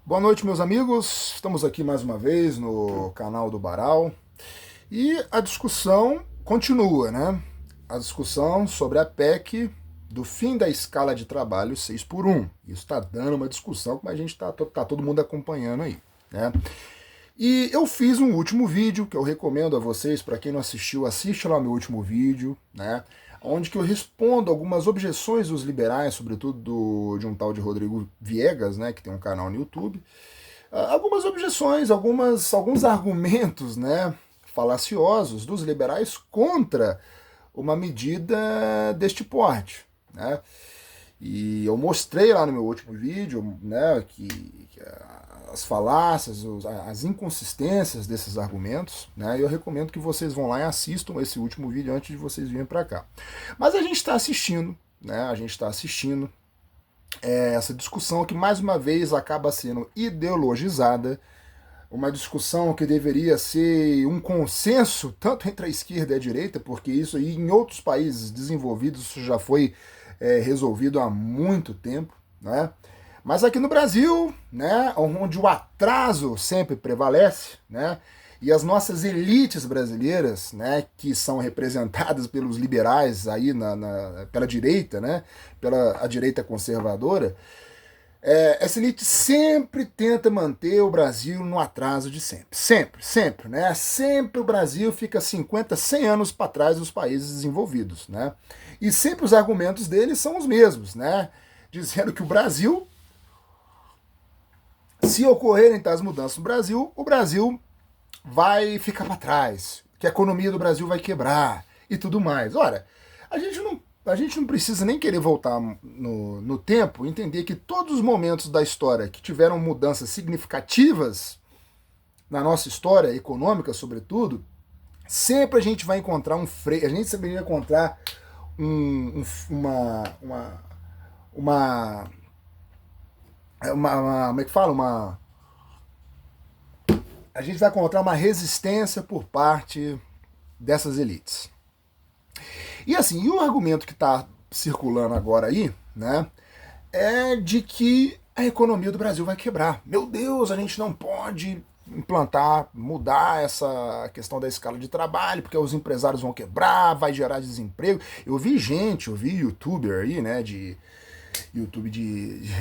Boa noite, meus amigos. Estamos aqui mais uma vez no canal do Baral e a discussão continua, né? A discussão sobre a PEC do fim da escala de trabalho 6 por 1. Isso está dando uma discussão que a gente tá todo mundo acompanhando aí, né? E eu fiz um último vídeo que eu recomendo a vocês, para quem não assistiu, assiste lá o meu último vídeo, né? Onde que eu respondo algumas objeções dos liberais, sobretudo de um tal de Rodrigo Viegas, né, que tem um canal no YouTube. Algumas objeções, alguns argumentos, né, falaciosos dos liberais contra uma medida deste porte, né? E eu mostrei lá no meu último vídeo, né, que as falácias, as inconsistências desses argumentos, né? E eu recomendo que vocês vão lá e assistam esse último vídeo antes de vocês virem para cá. Mas a gente está assistindo, né? A gente está assistindo essa discussão que mais uma vez acaba sendo ideologizada, uma discussão que deveria ser um consenso tanto entre a esquerda e a direita, porque isso aí em outros países desenvolvidos isso já foi resolvido há muito tempo, né? Mas aqui no Brasil, né, onde o atraso sempre prevalece, né, e as nossas elites brasileiras, né, que são representadas pelos liberais aí pela direita, né, pela a direita conservadora, essa elite sempre tenta manter o Brasil no atraso de sempre. Sempre, sempre, né? Sempre o Brasil fica 50, 100 anos para trás dos países desenvolvidos, né? E sempre os argumentos deles são os mesmos, né? Dizendo que o Brasil, se ocorrerem tais mudanças no Brasil, o Brasil vai ficar para trás, que a economia do Brasil vai quebrar e tudo mais. Ora, a gente não precisa nem querer voltar no tempo, entender que todos os momentos da história que tiveram mudanças significativas na nossa história econômica, sobretudo, sempre a gente vai encontrar um freio, a gente sempre vai encontrar uma, como é que fala? A gente vai encontrar uma resistência por parte dessas elites. E assim, e o argumento que está circulando agora aí, né, é de que a economia do Brasil vai quebrar. Meu Deus, a gente não pode implantar, mudar essa questão da escala de trabalho, porque os empresários vão quebrar, vai gerar desemprego. Eu vi youtuber aí, né, de YouTube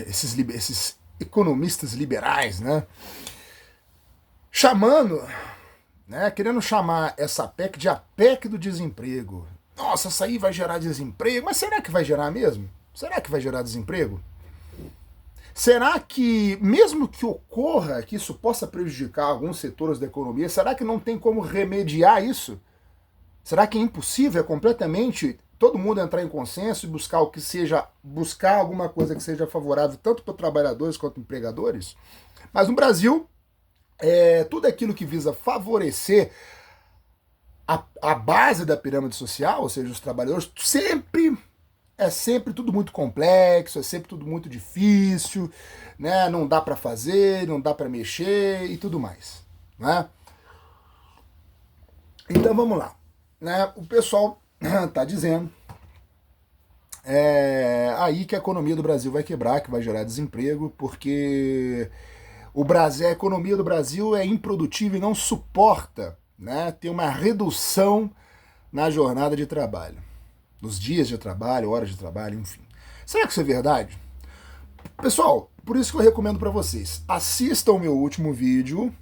esses economistas liberais, né, chamando, né, querendo chamar essa PEC de a PEC do desemprego. Nossa, essa aí vai gerar desemprego, mas será que vai gerar mesmo? Será que vai gerar desemprego? Será que, mesmo que ocorra que isso possa prejudicar alguns setores da economia, será que não tem como remediar isso? Será que é impossível, é completamente todo mundo entrar em consenso e buscar o que seja, buscar alguma coisa que seja favorável tanto para trabalhadores quanto empregadores? Mas no Brasil, tudo aquilo que visa favorecer a base da pirâmide social, ou seja, os trabalhadores, é sempre tudo muito complexo, é sempre tudo muito difícil, né? Não dá para fazer, não dá para mexer e tudo mais, né? Então vamos lá, né? O pessoal tá dizendo aí que a economia do Brasil vai quebrar, que vai gerar desemprego, porque a economia do Brasil é improdutiva e não suporta, né, ter uma redução na jornada de trabalho, nos dias de trabalho, horas de trabalho, enfim. Será que isso é verdade? Pessoal, por isso que eu recomendo para vocês, assistam o meu último vídeo,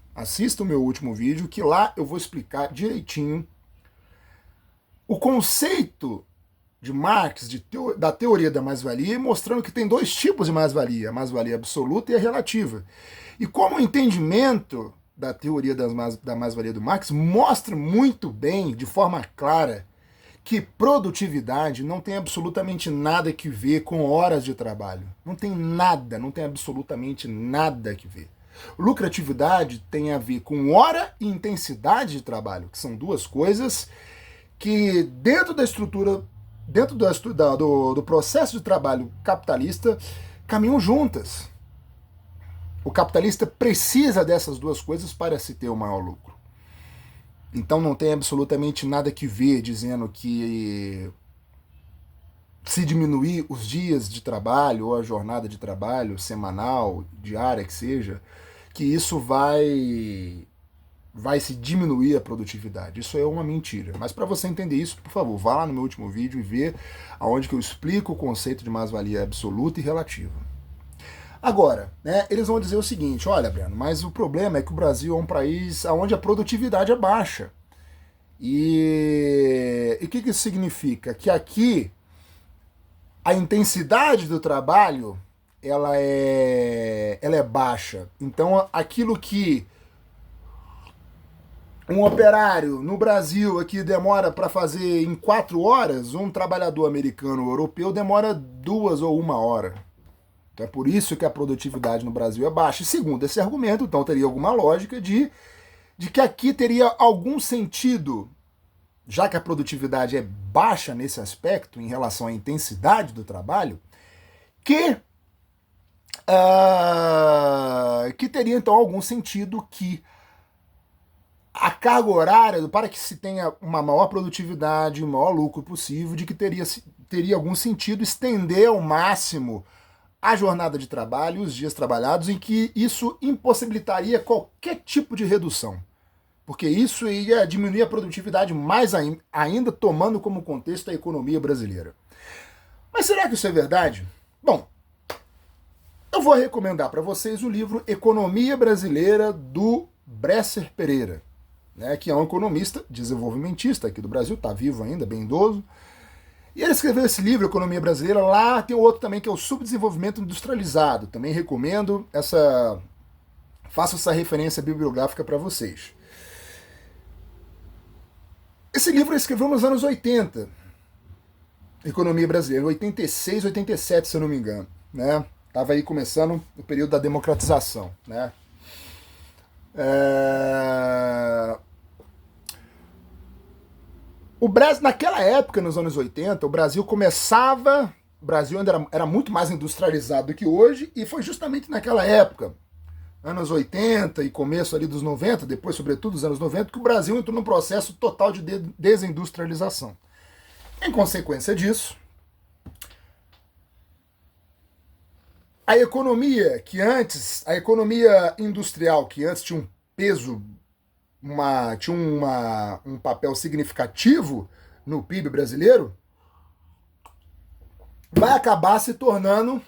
que lá eu vou explicar direitinho o conceito de Marx, da teoria da mais-valia, mostrando que tem dois tipos de mais-valia, a mais-valia absoluta e a relativa. E como o entendimento da teoria da mais-valia do Marx mostra muito bem, de forma clara, que produtividade não tem absolutamente nada que ver com horas de trabalho. Não tem nada, não tem absolutamente nada que ver. Lucratividade tem a ver com hora e intensidade de trabalho, que são duas coisas que dentro da estrutura, dentro do processo de trabalho capitalista, caminham juntas. O capitalista precisa dessas duas coisas para se ter o maior lucro. Então não tem absolutamente nada que ver dizendo que se diminuir os dias de trabalho ou a jornada de trabalho semanal, diária que seja, que isso vai se diminuir a produtividade. Isso é uma mentira. Mas para você entender isso, por favor, vá lá no meu último vídeo e vê aonde que eu explico o conceito de mais-valia absoluta e relativa. Agora, né, eles vão dizer o seguinte, olha, Breno, mas o problema é que o Brasil é um país onde a produtividade é baixa. E o que isso significa? Que aqui a intensidade do trabalho ela é baixa. Então, aquilo que um operário no Brasil aqui demora para fazer em 4 horas, um trabalhador americano ou europeu demora 2 ou 1 hora. Então é por isso que a produtividade no Brasil é baixa. E segundo esse argumento, então teria alguma lógica de que aqui teria algum sentido, já que a produtividade é baixa nesse aspecto, em relação à intensidade do trabalho, que teria então algum sentido que a carga horária, para que se tenha uma maior produtividade, um maior lucro possível, de que teria algum sentido estender ao máximo a jornada de trabalho, os dias trabalhados, em que isso impossibilitaria qualquer tipo de redução. Porque isso ia diminuir a produtividade mais ainda, tomando como contexto a economia brasileira. Mas será que isso é verdade? Bom, eu vou recomendar para vocês o livro Economia Brasileira, do Bresser Pereira, né, que é um economista desenvolvimentista aqui do Brasil, está vivo ainda, bem idoso. E ele escreveu esse livro, Economia Brasileira. Lá tem outro também, que é o Subdesenvolvimento Industrializado. Também recomendo, faço essa referência bibliográfica para vocês. Esse livro ele escreveu nos anos 80, Economia Brasileira, 86, 87, se eu não me engano, né? Estava aí começando o período da democratização, né? O Brasil, naquela época, nos anos 80, o Brasil ainda era muito mais industrializado do que hoje, e foi justamente naquela época, anos 80 e começo ali dos 90, depois sobretudo dos anos 90, que o Brasil entrou num processo total de desindustrialização. Em consequência disso, a economia industrial, que antes tinha um peso, tinha um papel significativo no PIB brasileiro, vai acabar se tornando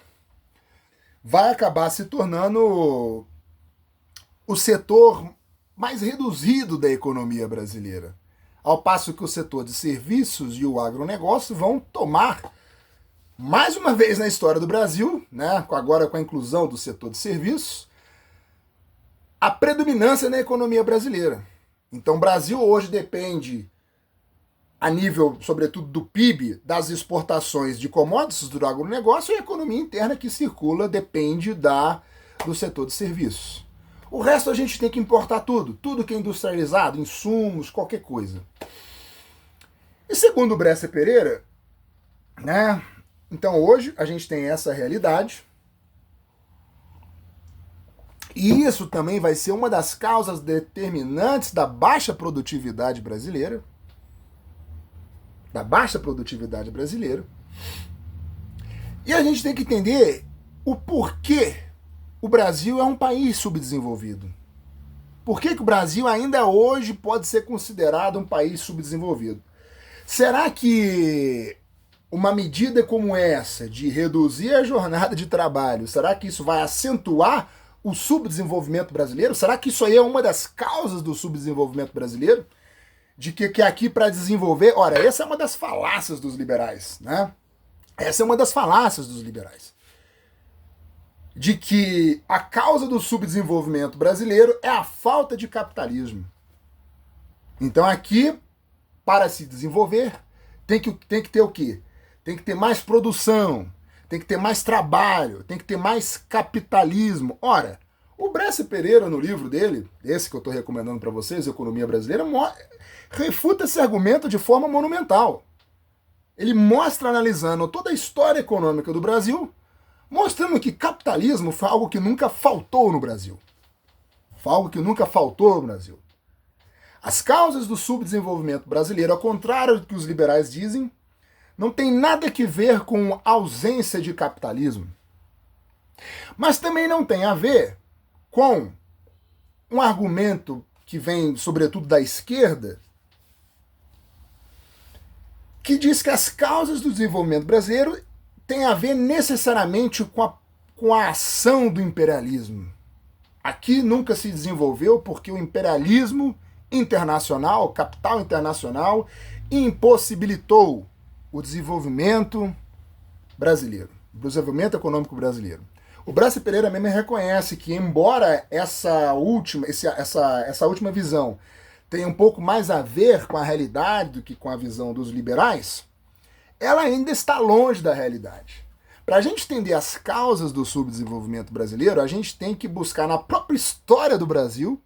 o setor mais reduzido da economia brasileira. Ao passo que o setor de serviços e o agronegócio vão tomar, mais uma vez na história do Brasil, né, agora com a inclusão do setor de serviços, a predominância na economia brasileira. Então o Brasil hoje depende, a nível, sobretudo, do PIB, das exportações de commodities do agronegócio, e a economia interna que circula depende do setor de serviços. O resto a gente tem que importar tudo que é industrializado, insumos, qualquer coisa. E segundo o Bresser Pereira, né, então hoje a gente tem essa realidade, e isso também vai ser uma das causas determinantes da baixa produtividade brasileira, E a gente tem que entender o porquê o Brasil é um país subdesenvolvido. Por que o Brasil ainda hoje pode ser considerado um país subdesenvolvido? Será que uma medida como essa, de reduzir a jornada de trabalho, será que isso vai acentuar o subdesenvolvimento brasileiro? Será que isso aí é uma das causas do subdesenvolvimento brasileiro? De que aqui para desenvolver... Ora, essa é uma das falácias dos liberais, né? Essa é uma das falácias dos liberais. De que a causa do subdesenvolvimento brasileiro é a falta de capitalismo. Então aqui, para se desenvolver, tem que ter o quê? Tem que ter mais produção, tem que ter mais trabalho, tem que ter mais capitalismo. Ora, o Bresser Pereira, no livro dele, esse que eu estou recomendando para vocês, Economia Brasileira, refuta esse argumento de forma monumental. Ele mostra, analisando toda a história econômica do Brasil, mostrando que capitalismo foi algo que nunca faltou no Brasil. Foi algo que nunca faltou no Brasil. As causas do subdesenvolvimento brasileiro, ao contrário do que os liberais dizem, Não tem nada que ver com ausência de capitalismo. Mas também não tem a ver com um argumento que vem, sobretudo, da esquerda, que diz que as causas do desenvolvimento brasileiro têm a ver necessariamente com a ação do imperialismo. Aqui nunca se desenvolveu porque o imperialismo internacional, capital internacional, impossibilitou o desenvolvimento brasileiro, o desenvolvimento econômico brasileiro. O Brás Pereira mesmo reconhece que, embora essa última visão tenha um pouco mais a ver com a realidade do que com a visão dos liberais, ela ainda está longe da realidade. Para a gente entender as causas do subdesenvolvimento brasileiro, a gente tem que buscar na própria história do Brasil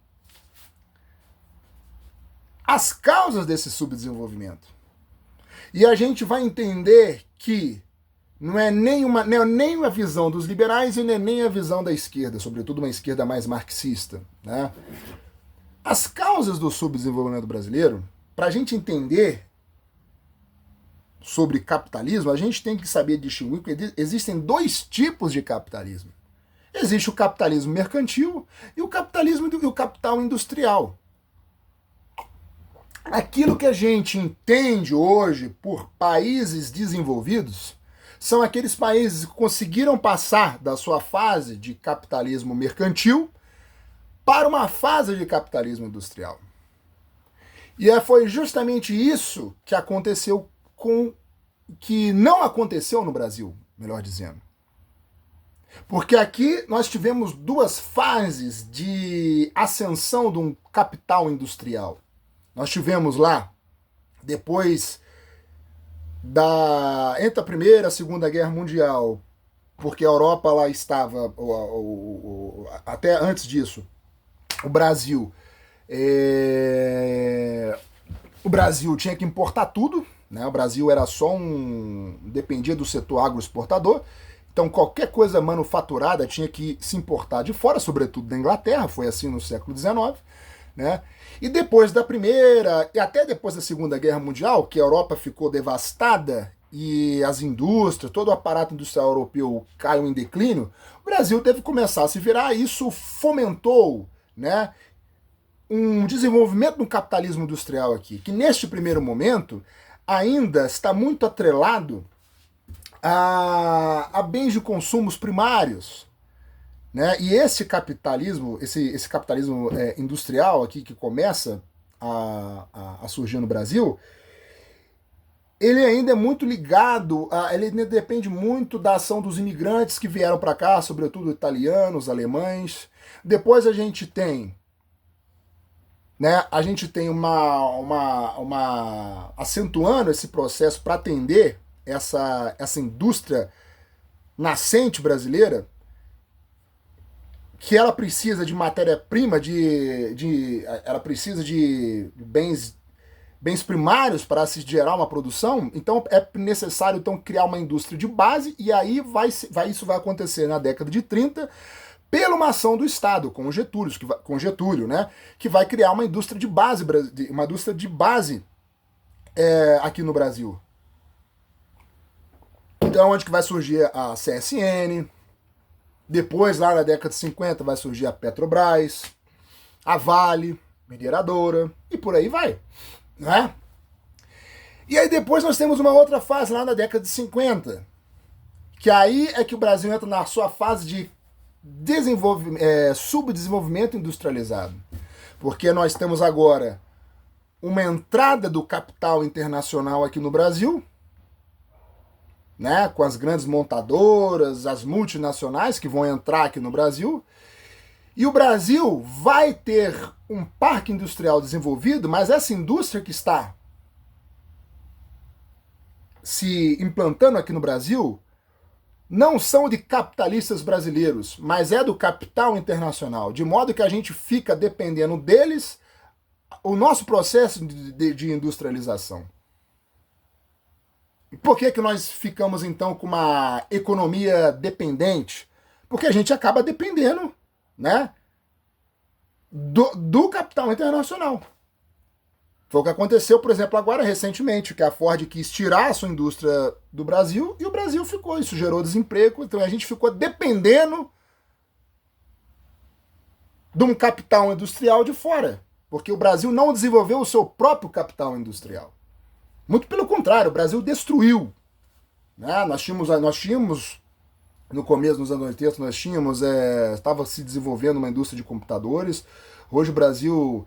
as causas desse subdesenvolvimento. E a gente vai entender que não é nem a visão dos liberais e nem a visão da esquerda, sobretudo uma esquerda mais marxista, né? As causas do subdesenvolvimento brasileiro, para a gente entender sobre capitalismo, a gente tem que saber distinguir que existem dois tipos de capitalismo. Existe o capitalismo mercantil e o capital industrial. Aquilo que a gente entende hoje por países desenvolvidos são aqueles países que conseguiram passar da sua fase de capitalismo mercantil para uma fase de capitalismo industrial. E foi justamente isso que aconteceu que não aconteceu no Brasil, melhor dizendo. Porque aqui nós tivemos duas fases de ascensão de um capital industrial. Nós tivemos lá, depois entre a Primeira e a Segunda Guerra Mundial, porque a Europa lá estava, até antes disso, o Brasil tinha que importar tudo, né? O Brasil era dependia do setor agroexportador, então qualquer coisa manufaturada tinha que se importar de fora, sobretudo da Inglaterra, foi assim no século XIX, né? E depois da Primeira, e até depois da Segunda Guerra Mundial, que a Europa ficou devastada e as indústrias, todo o aparato industrial europeu caiu em declínio, o Brasil teve que começar a se virar, e isso fomentou, né, um desenvolvimento no capitalismo industrial aqui, que neste primeiro momento ainda está muito atrelado a bens de consumos primários, né? E esse capitalismo, esse capitalismo industrial aqui que começa a surgir no Brasil, ele ainda é muito ligado, ele ainda depende muito da ação dos imigrantes que vieram para cá, sobretudo italianos, alemães. Depois a gente tem, né, acentuando esse processo para atender essa indústria nascente brasileira, que ela precisa de matéria-prima, ela precisa de bens primários para se gerar uma produção. Então é necessário então criar uma indústria de base, e aí isso vai acontecer na década de 30 pela uma ação do Estado, com Getúlio, né, que vai criar uma indústria de base, aqui no Brasil. Então onde que vai surgir a CSN. Depois, lá na década de 50, vai surgir a Petrobras, a Vale, mineradora, e por aí vai, né? E aí depois nós temos uma outra fase lá na década de 50, que aí é que o Brasil entra na sua fase de subdesenvolvimento industrializado. Porque nós temos agora uma entrada do capital internacional aqui no Brasil, né, com as grandes montadoras, as multinacionais que vão entrar aqui no Brasil. E o Brasil vai ter um parque industrial desenvolvido, mas essa indústria que está se implantando aqui no Brasil não são de capitalistas brasileiros, mas é do capital internacional, de modo que a gente fica dependendo deles o nosso processo de industrialização. E por que nós ficamos, então, com uma economia dependente? Porque a gente acaba dependendo, né, do capital internacional. Foi o que aconteceu, por exemplo, agora recentemente, que a Ford quis tirar a sua indústria do Brasil e o Brasil ficou. Isso gerou desemprego, então a gente ficou dependendo de um capital industrial de fora, porque o Brasil não desenvolveu o seu próprio capital industrial. Muito pelo contrário, o Brasil destruiu. Né? Nós tínhamos no começo, nos anos 80, nós tínhamos, estava se desenvolvendo uma indústria de computadores. Hoje o Brasil,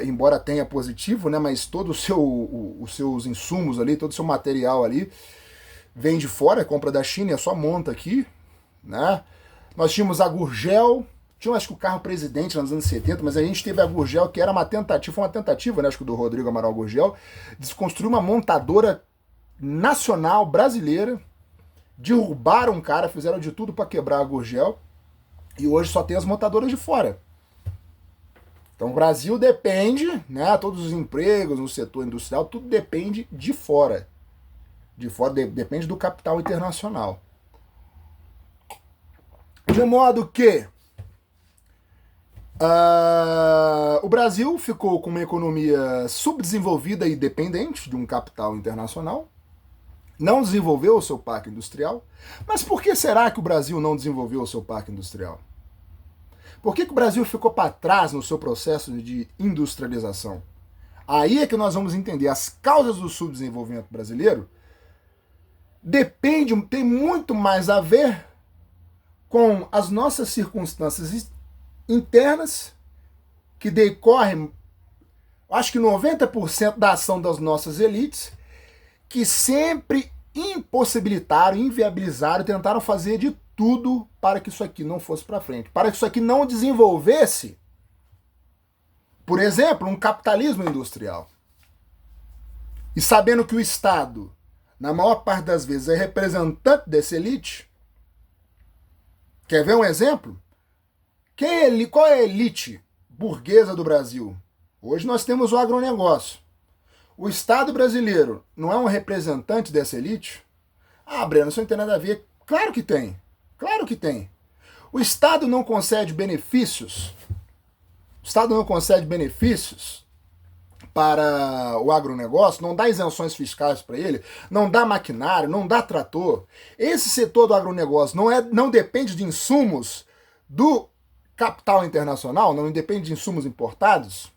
embora tenha positivo, né, mas todo os seus insumos ali, todo o seu material ali, vem de fora, compra da China, é só monta aqui. Né? Nós tínhamos a Gurgel, tinha acho que o carro presidente nos anos 70, mas a gente teve a Gurgel, que era uma tentativa, foi uma tentativa, né, acho que do Rodrigo Amaral Gurgel, de construir uma montadora nacional brasileira. Derrubaram um cara, fizeram de tudo para quebrar a Gurgel, e hoje só tem as montadoras de fora. Então o Brasil depende, né, todos os empregos no setor industrial, tudo depende de fora. De fora depende do capital internacional. De modo que o Brasil ficou com uma economia subdesenvolvida e dependente de um capital internacional. Não desenvolveu o seu parque industrial. Mas por que será que o Brasil não desenvolveu o seu parque industrial? Por que o Brasil ficou para trás no seu processo de industrialização? Aí é que nós vamos entender as causas do subdesenvolvimento brasileiro. Tem muito mais a ver com as nossas circunstâncias internas, que decorrem, acho que 90% da ação das nossas elites, que sempre impossibilitaram, inviabilizaram, tentaram fazer de tudo para que isso aqui não fosse para frente, para que isso aqui não desenvolvesse, por exemplo, um capitalismo industrial. E sabendo que o Estado, na maior parte das vezes, é representante dessa elite. Quer ver um exemplo? Qual é a elite burguesa do Brasil? Hoje nós temos o agronegócio. O Estado brasileiro não é um representante dessa elite? Ah, Breno, isso não tem nada a ver. Claro que tem. Claro que tem. O Estado não concede benefícios. O Estado não concede benefícios para o agronegócio, não dá isenções fiscais para ele, não dá maquinário, não dá trator. Esse setor do agronegócio não depende de insumos do capital internacional, não depende de insumos importados.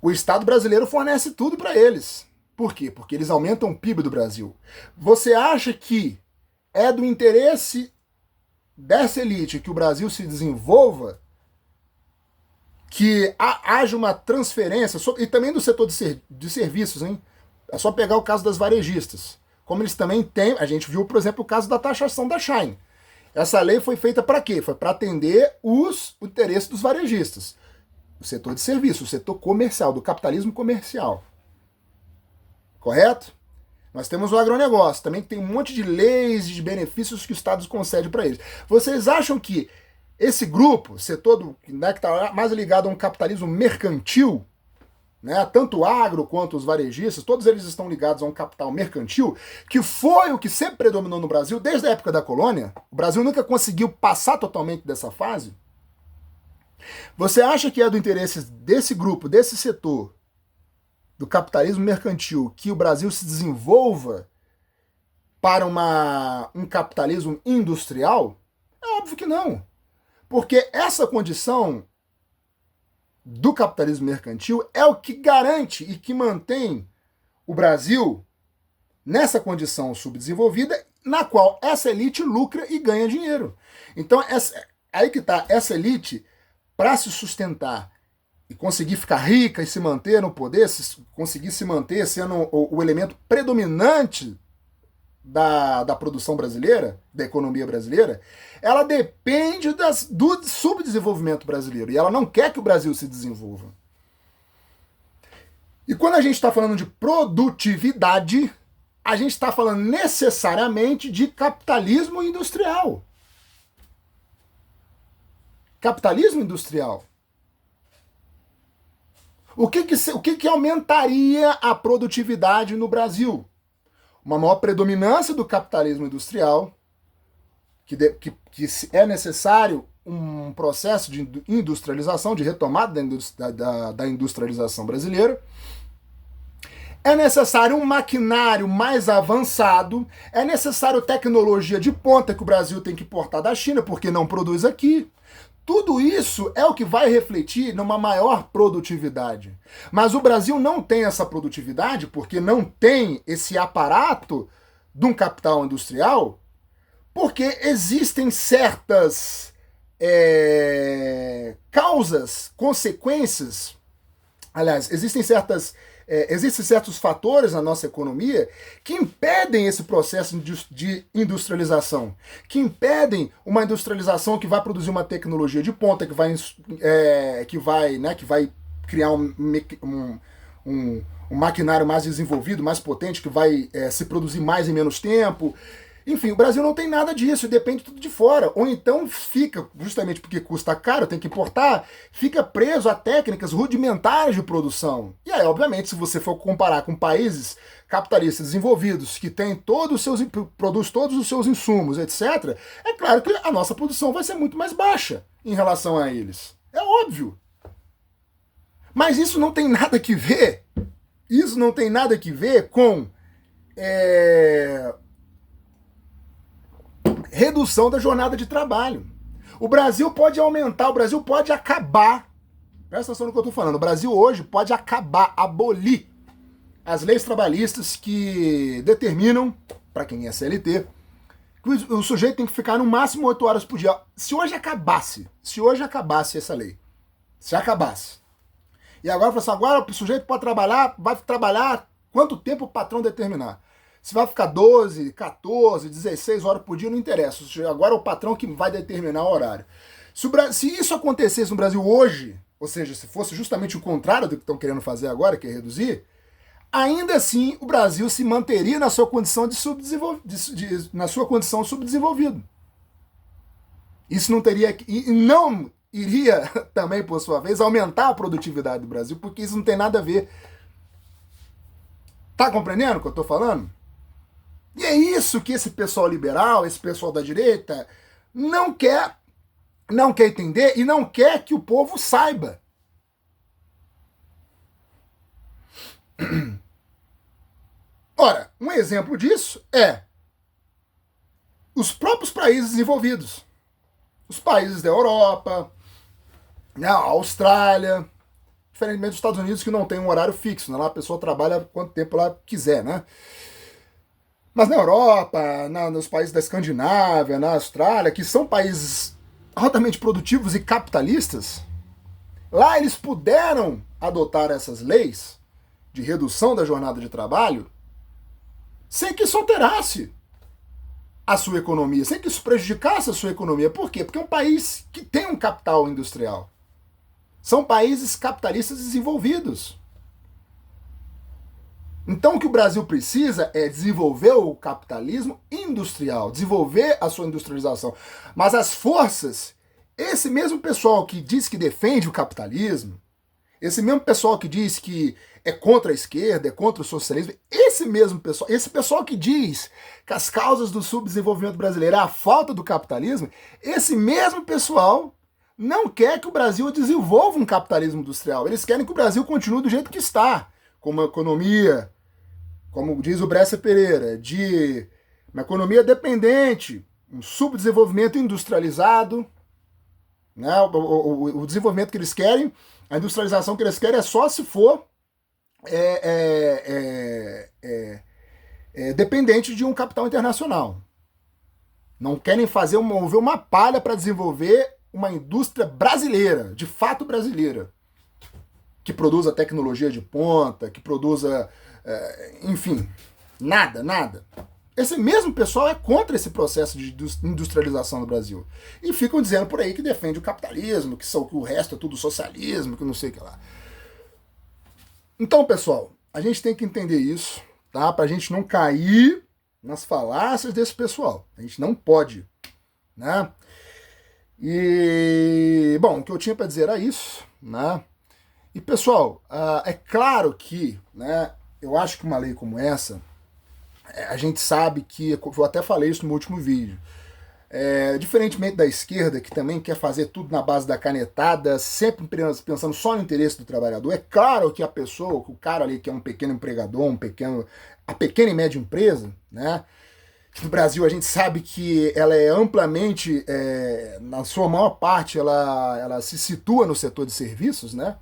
O Estado brasileiro fornece tudo para eles. Por quê? Porque eles aumentam o PIB do Brasil. Você acha que é do interesse dessa elite que o Brasil se desenvolva, que haja uma transferência, e também do setor de serviços, hein? É só pegar o caso das varejistas. Como eles também têm, a gente viu, por exemplo, o caso da taxação da Shine. Essa lei foi feita para quê? Foi para atender os interesses dos varejistas. O setor de serviço, o setor comercial, do capitalismo comercial. Correto? Nós temos o agronegócio, também que tem um monte de leis e de benefícios que o Estado concede para eles. Vocês acham que esse grupo, setor que está mais ligado a um capitalismo mercantil, né, tanto o agro quanto os varejistas, todos eles estão ligados a um capital mercantil, que foi o que sempre predominou no Brasil desde a época da colônia? O Brasil nunca conseguiu passar totalmente dessa fase? Você acha que é do interesse desse grupo, desse setor, do capitalismo mercantil, que o Brasil se desenvolva para um capitalismo industrial? É óbvio que não. Porque essa condição do capitalismo mercantil é o que garante e que mantém o Brasil nessa condição subdesenvolvida, na qual essa elite lucra e ganha dinheiro. Então, aí que está, essa elite, para se sustentar e conseguir ficar rica e se manter no poder, conseguir se manter sendo o elemento predominante da produção brasileira, da economia brasileira, ela depende do subdesenvolvimento brasileiro. E ela não quer que o Brasil se desenvolva. E quando a gente está falando de produtividade, a gente está falando necessariamente de capitalismo industrial. Capitalismo industrial. O que aumentaria a produtividade no Brasil? Uma maior predominância do capitalismo industrial, que é necessário um processo de industrialização, de retomada da industrialização brasileira. É necessário um maquinário mais avançado, é necessário tecnologia de ponta que o Brasil tem que importar da China, porque não produz aqui. Tudo isso é o que vai refletir numa maior produtividade. Mas o Brasil não tem essa produtividade porque não tem esse aparato de um capital industrial, porque existem certas causas, consequências, aliás, existem certos fatores na nossa economia que impedem esse processo de industrialização, que impedem uma industrialização que vai produzir uma tecnologia de ponta, que vai criar um maquinário mais desenvolvido, mais potente, que vai se produzir mais em menos tempo. Enfim, o Brasil não tem nada disso, depende tudo de fora. Ou então fica, justamente porque custa caro, tem que importar, fica preso a técnicas rudimentares de produção. E aí, obviamente, se você for comparar com países capitalistas desenvolvidos, que têm produz todos os seus insumos, etc., é claro que a nossa produção vai ser muito mais baixa em relação a eles. É óbvio. Mas isso não tem nada que ver. Isso não tem nada que ver com redução da jornada de trabalho. O Brasil pode aumentar, o Brasil pode acabar. Presta atenção no que eu estou falando. O Brasil hoje pode acabar, abolir as leis trabalhistas que determinam, para quem é CLT, que o sujeito tem que ficar no máximo 8 horas por dia. Se hoje acabasse essa lei, se acabasse, e agora o sujeito pode trabalhar, vai trabalhar quanto tempo o patrão determinar. Se vai ficar 12, 14, 16 horas por dia, não interessa. Agora é o patrão que vai determinar o horário. Se isso acontecesse no Brasil hoje, ou seja, se fosse justamente o contrário do que estão querendo fazer agora, que é reduzir, ainda assim o Brasil se manteria na sua condição subdesenvolvido. Isso não teria e não iria também, por sua vez, aumentar a produtividade do Brasil, porque isso não tem nada a ver. Tá compreendendo o que eu tô falando? E é isso que esse pessoal liberal, esse pessoal da direita, não quer entender e não quer que o povo saiba. Ora, um exemplo disso é os próprios países desenvolvidos. Os países da Europa, a Austrália, diferentemente dos Estados Unidos, que não tem um horário fixo, né? Lá a pessoa trabalha quanto tempo ela quiser, né? Mas na Europa, nos países da Escandinávia, na Austrália, que são países altamente produtivos e capitalistas, lá eles puderam adotar essas leis de redução da jornada de trabalho sem que isso alterasse a sua economia, sem que isso prejudicasse a sua economia. Por quê? Porque é um país que tem um capital industrial. São países capitalistas desenvolvidos. Então o que o Brasil precisa é desenvolver o capitalismo industrial, desenvolver a sua industrialização. Mas as forças, esse mesmo pessoal que diz que defende o capitalismo, esse mesmo pessoal que diz que é contra a esquerda, é contra o socialismo, esse pessoal que diz que as causas do subdesenvolvimento brasileiro é a falta do capitalismo, esse mesmo pessoal não quer que o Brasil desenvolva um capitalismo industrial. Eles querem que o Brasil continue do jeito que está, com uma economia, como diz o Bresser Pereira, de uma economia dependente, um subdesenvolvimento industrializado, né? O desenvolvimento que eles querem, a industrialização que eles querem é só se for dependente de um capital internacional. Não querem mover uma palha para desenvolver uma indústria brasileira, de fato brasileira, que produza tecnologia de ponta, que produza, enfim, nada. Esse mesmo pessoal é contra esse processo de industrialização no Brasil. E ficam dizendo por aí que defende o capitalismo, que o resto é tudo socialismo, que não sei o que lá. Então, pessoal, a gente tem que entender isso, tá? Pra gente não cair nas falácias desse pessoal. A gente não pode, né? E, bom, o que eu tinha para dizer era isso, né? E, pessoal, é claro que, né, eu acho que uma lei como essa, a gente sabe que, eu até falei isso no último vídeo, Diferentemente da esquerda, que também quer fazer tudo na base da canetada, sempre pensando só no interesse do trabalhador. É claro que a pessoa, o cara ali que é um pequeno empregador, a pequena e média empresa, né? No Brasil a gente sabe que ela é amplamente, na sua maior parte, ela se situa no setor de serviços, né?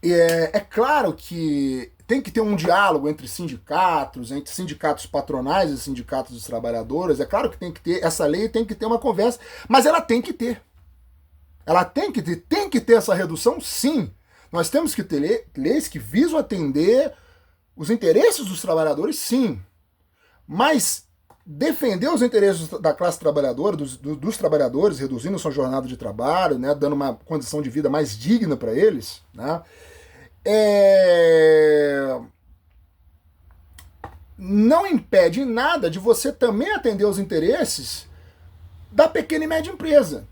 E é claro que tem que ter um diálogo entre sindicatos patronais e sindicatos dos trabalhadores. É claro que tem que ter, essa lei tem que ter uma conversa, mas ela tem que ter. Ela tem que ter essa redução, sim. Nós temos que ter leis que visam atender os interesses dos trabalhadores, sim. Mas defender os interesses da classe trabalhadora, dos trabalhadores, reduzindo sua jornada de trabalho, né, dando uma condição de vida mais digna para eles, né, não impede em nada de você também atender os interesses da pequena e média empresa,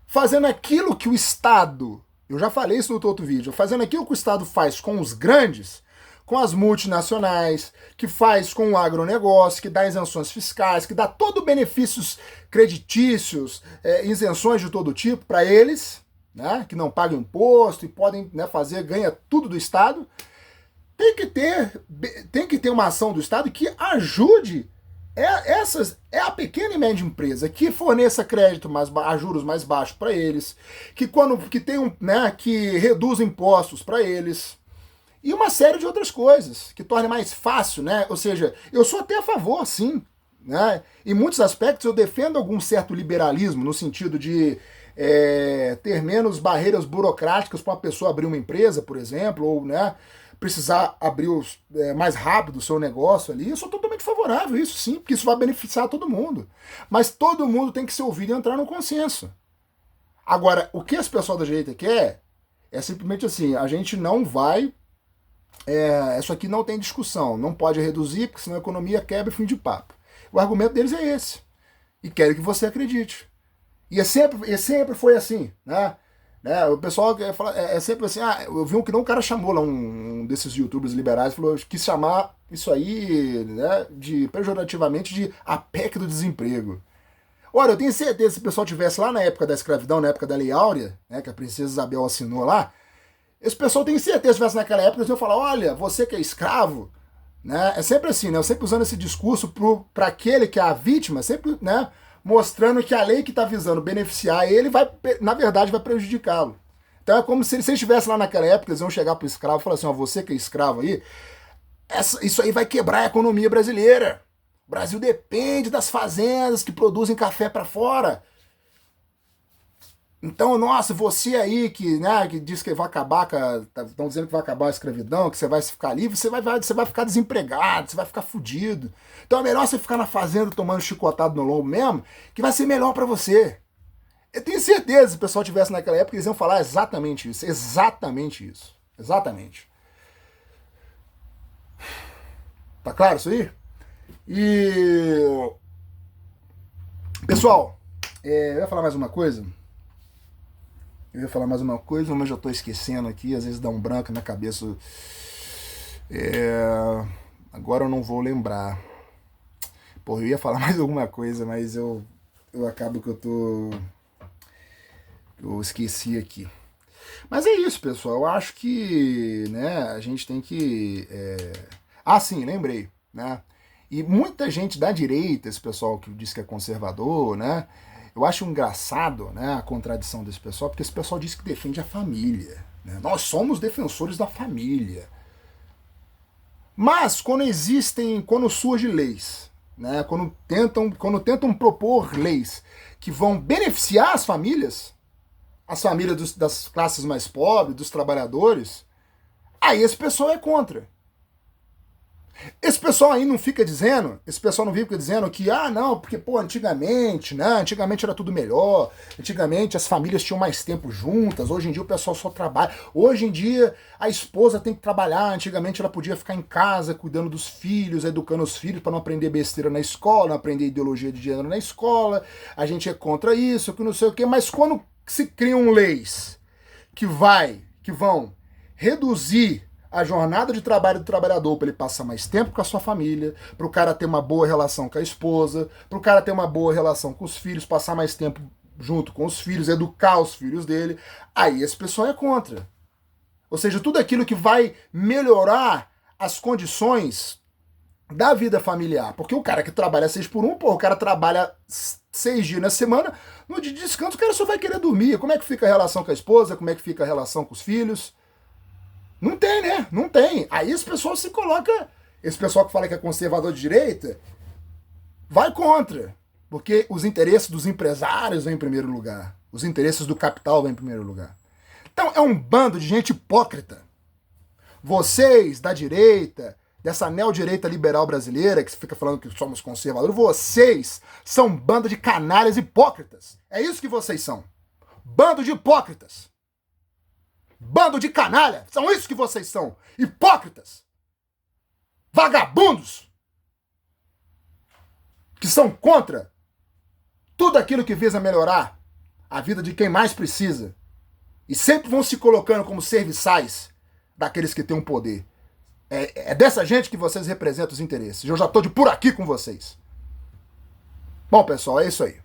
fazendo aquilo que o Estado, eu já falei isso no outro vídeo, fazendo aquilo que o Estado faz com os grandes, com as multinacionais, que faz com o agronegócio, que dá isenções fiscais, que dá todo benefícios creditícios, isenções de todo tipo para eles, né, que não pagam imposto e podem, né, ganha tudo do Estado. Tem que ter uma ação do Estado que ajude a pequena e média empresa, que forneça crédito a juros mais baixos para eles, que reduza impostos para eles. E uma série de outras coisas, que torne mais fácil, né? Ou seja, eu sou até a favor, sim. Né? Em muitos aspectos eu defendo algum certo liberalismo, no sentido de ter menos barreiras burocráticas para uma pessoa abrir uma empresa, por exemplo, ou, né, precisar abrir mais rápido o seu negócio ali. Eu sou totalmente favorável a isso, sim, porque isso vai beneficiar todo mundo. Mas todo mundo tem que se ouvir e entrar no consenso. Agora, o que esse pessoal da direita quer é simplesmente assim, a gente não vai... isso aqui não tem discussão, não pode reduzir, porque senão a economia quebra e fim de papo. O argumento deles é esse. E querem que você acredite. E sempre foi assim, né? O pessoal é sempre assim, eu vi um cara chamou lá, um desses youtubers liberais, falou que quis chamar isso aí, né, pejorativamente de a PEC do desemprego. Ora, eu tenho certeza que se o pessoal tivesse lá na época da escravidão, na época da Lei Áurea, né, que a princesa Isabel assinou lá, esse pessoal tem certeza que se tivesse naquela época, eles iam falar, olha, você que é escravo, né? É sempre assim, né? Eu sempre usando esse discurso para aquele que é a vítima, sempre, né, mostrando que a lei que está visando beneficiar ele, na verdade, vai prejudicá-lo. Então é como se eles estivessem lá naquela época, eles iam chegar para o escravo e falar assim, ó, você que é escravo aí, isso aí vai quebrar a economia brasileira. O Brasil depende das fazendas que produzem café para fora. Então, nossa, você aí que diz que vai acabar, estão dizendo que vai acabar a escravidão, que você vai ficar livre, você vai ficar desempregado, você vai ficar fudido. Então é melhor você ficar na fazenda tomando chicotado no lombo mesmo, que vai ser melhor para você. Eu tenho certeza, se o pessoal tivesse naquela época, eles iam falar exatamente isso. Exatamente isso. Exatamente. Tá claro isso aí? E... Pessoal, eu ia falar mais uma coisa... mas eu tô esquecendo aqui, às vezes dá um branco na cabeça. Agora eu não vou lembrar. Porra, eu ia falar mais alguma coisa, mas eu acabo que eu esqueci aqui. Mas é isso, pessoal. Eu acho que, né, a gente tem que... sim, lembrei, né? E muita gente da direita, esse pessoal que diz que é conservador, né? Eu acho engraçado, né, a contradição desse pessoal, porque esse pessoal diz que defende a família. Né? Nós somos defensores da família. Mas quando surgem leis, né, quando tentam propor leis que vão beneficiar as famílias das classes mais pobres, dos trabalhadores, aí esse pessoal é contra. Esse pessoal aí não fica dizendo que, não, porque, pô, antigamente era tudo melhor, antigamente as famílias tinham mais tempo juntas, hoje em dia o pessoal só trabalha, hoje em dia a esposa tem que trabalhar, antigamente ela podia ficar em casa cuidando dos filhos, educando os filhos para não aprender besteira na escola, não aprender ideologia de gênero na escola, a gente é contra isso, que não sei o quê, mas quando se criam leis que vão reduzir a jornada de trabalho do trabalhador para ele passar mais tempo com a sua família, para o cara ter uma boa relação com a esposa, para o cara ter uma boa relação com os filhos, passar mais tempo junto com os filhos, educar os filhos dele, aí esse pessoal é contra. Ou seja, tudo aquilo que vai melhorar as condições da vida familiar. Porque o cara que trabalha 6x1, pô, o cara trabalha 6 dias na semana, no dia de descanso o cara só vai querer dormir. Como é que fica a relação com a esposa? Como é que fica a relação com os filhos? Não tem, né? Não tem. Aí esse pessoal se coloca... Esse pessoal que fala que é conservador de direita vai contra. Porque os interesses dos empresários vêm em primeiro lugar. Os interesses do capital vêm em primeiro lugar. Então é um bando de gente hipócrita. Vocês da direita, dessa neodireita liberal brasileira, que fica falando que somos conservadores, vocês são um bando de canalhas hipócritas. É isso que vocês são. Bando de hipócritas. Bando de canalha. São isso que vocês são. Hipócritas. Vagabundos. Que são contra tudo aquilo que visa melhorar a vida de quem mais precisa. E sempre vão se colocando como serviçais daqueles que têm um poder. É dessa gente que vocês representam os interesses. Eu já estou de por aqui com vocês. Bom, pessoal, é isso aí.